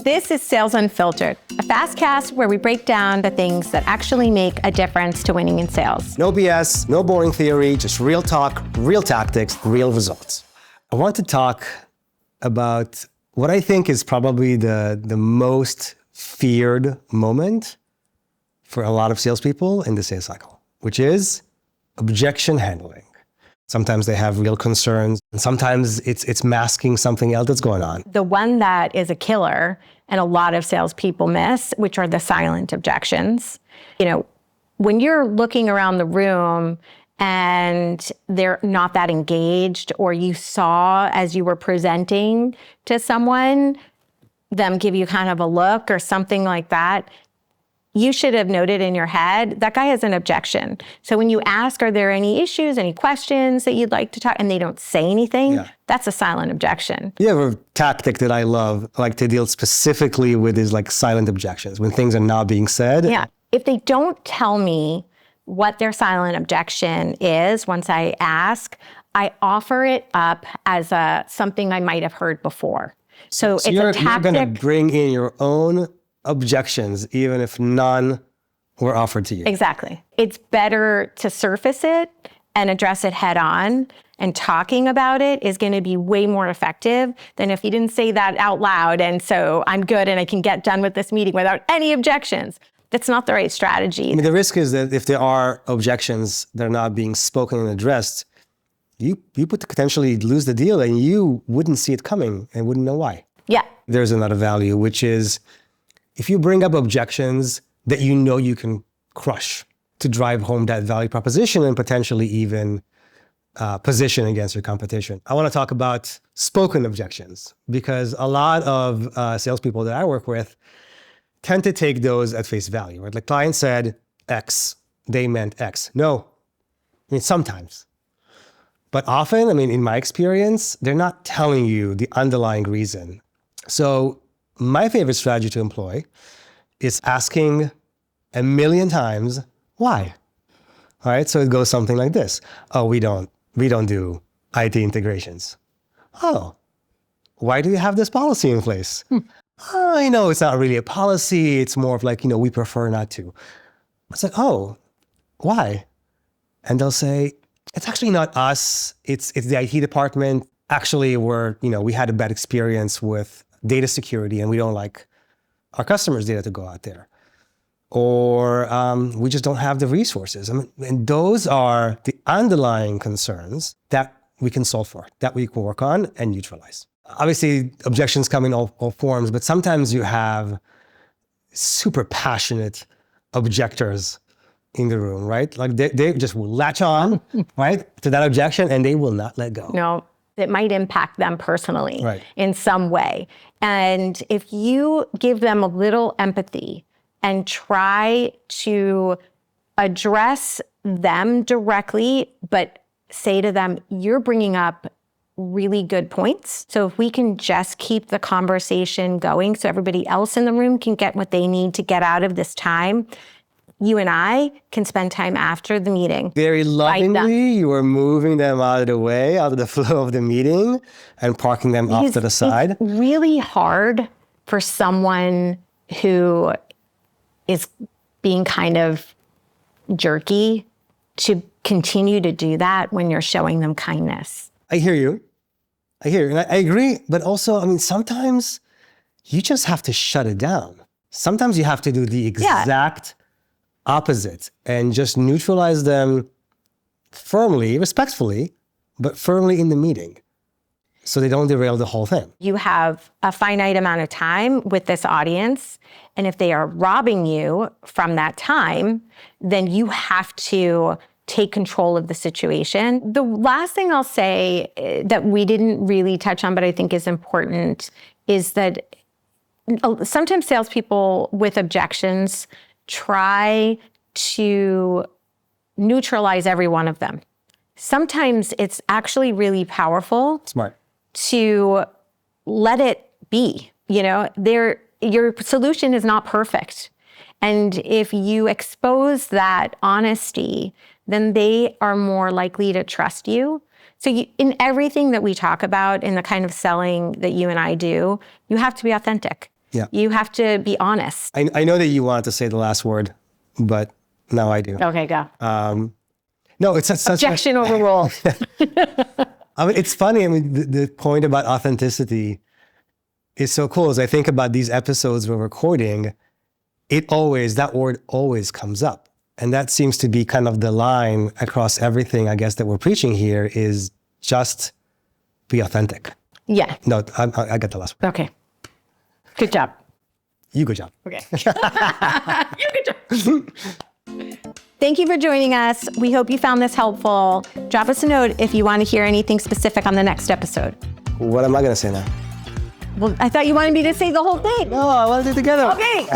This is Sales Unfiltered, a Fastcast where we break down the things that actually make a difference to winning in sales. No BS, no boring theory, just real talk, real tactics, real results. I want to talk about what I think is probably the most feared moment for a lot of salespeople in the sales cycle, which is objection handling. Sometimes they have real concerns, and sometimes it's masking something else that's going on. The one that is a killer and a lot of salespeople miss, which are the silent objections. You know, when you're looking around the room and they're not that engaged, or you saw as you were presenting to someone, them give you kind of a look or something like that, you should have noted in your head, that guy has an objection. So when you ask, are there any issues, any questions that you'd like to talk, and they don't say anything, that's a silent objection. You have a tactic that I love, like to deal specifically with is like silent objections, when things are not being said. Yeah, if they don't tell me what their silent objection is once I ask, I offer it up as something I might have heard before. So it's a tactic. You're gonna bring in your own objections, even if none were offered to you. Exactly. It's better to surface it and address it head on, and talking about it is going to be way more effective than if you didn't say that out loud, and so I'm good and I can get done with this meeting without any objections. That's not the right strategy. I mean, the risk is that if there are objections that are not being spoken and addressed, you could potentially lose the deal and you wouldn't see it coming and wouldn't know why. Yeah. There's another value, which is if you bring up objections that you know you can crush to drive home that value proposition and potentially even position against your competition. I want to talk about spoken objections, because a lot of salespeople that I work with tend to take those at face value. Right? Like, client said X, they meant X. No, I mean, sometimes. But often, I mean, in my experience, they're not telling you the underlying reason. So my favorite strategy to employ is asking a million times, why? All right, so it goes something like this. Oh, we don't do IT integrations. Oh, why do you have this policy in place? Oh, I know it's not really a policy. It's more of like, we prefer not to. It's like, oh, why? And they'll say, it's actually not us. It's the IT department. Actually, we had a bad experience with data security and we don't like our customers' data to go out there. Or we just don't have the resources. I mean, and those are the underlying concerns that we can solve for, that we can work on and neutralize. Obviously, objections come in all forms, but sometimes you have super passionate objectors in the room, right? Like they just will latch on, right, to that objection and they will not let go. No. It might impact them personally in some way. And if you give them a little empathy and try to address them directly, but say to them, you're bringing up really good points. So if we can just keep the conversation going so everybody else in the room can get what they need to get out of this time, you and I can spend time after the meeting. Very lovingly, you are moving them out of the way, out of the flow of the meeting and parking them off to the side. It's really hard for someone who is being kind of jerky to continue to do that when you're showing them kindness. I hear you. And I agree. But also, I mean, sometimes you just have to shut it down. Sometimes you have to do the exact opposite and just neutralize them firmly, respectfully, but firmly in the meeting so they don't derail the whole thing. You have a finite amount of time with this audience, and if they are robbing you from that time, then you have to take control of the situation. The last thing I'll say that we didn't really touch on, but I think is important, is that sometimes salespeople with objections try to neutralize every one of them. Sometimes it's actually really powerful to let it be. Your solution is not perfect. And if you expose that honesty, then they are more likely to trust you. So in everything that we talk about in the kind of selling that you and I do, you have to be authentic. Yeah. You have to be honest. I know that you wanted to say the last word, but now I do. Okay, go. No, it's such Objection overruled. I mean, it's funny. I mean, the point about authenticity is so cool. As I think about these episodes we're recording, that word always comes up. And that seems to be kind of the line across everything, I guess, that we're preaching here is just be authentic. Yeah. No, I got the last word. Okay. Good job. You good job. Okay. You good job. Thank you for joining us. We hope you found this helpful. Drop us a note if you want to hear anything specific on the next episode. What am I going to say now? Well, I thought you wanted me to say the whole thing. No, I want to do it together. Okay.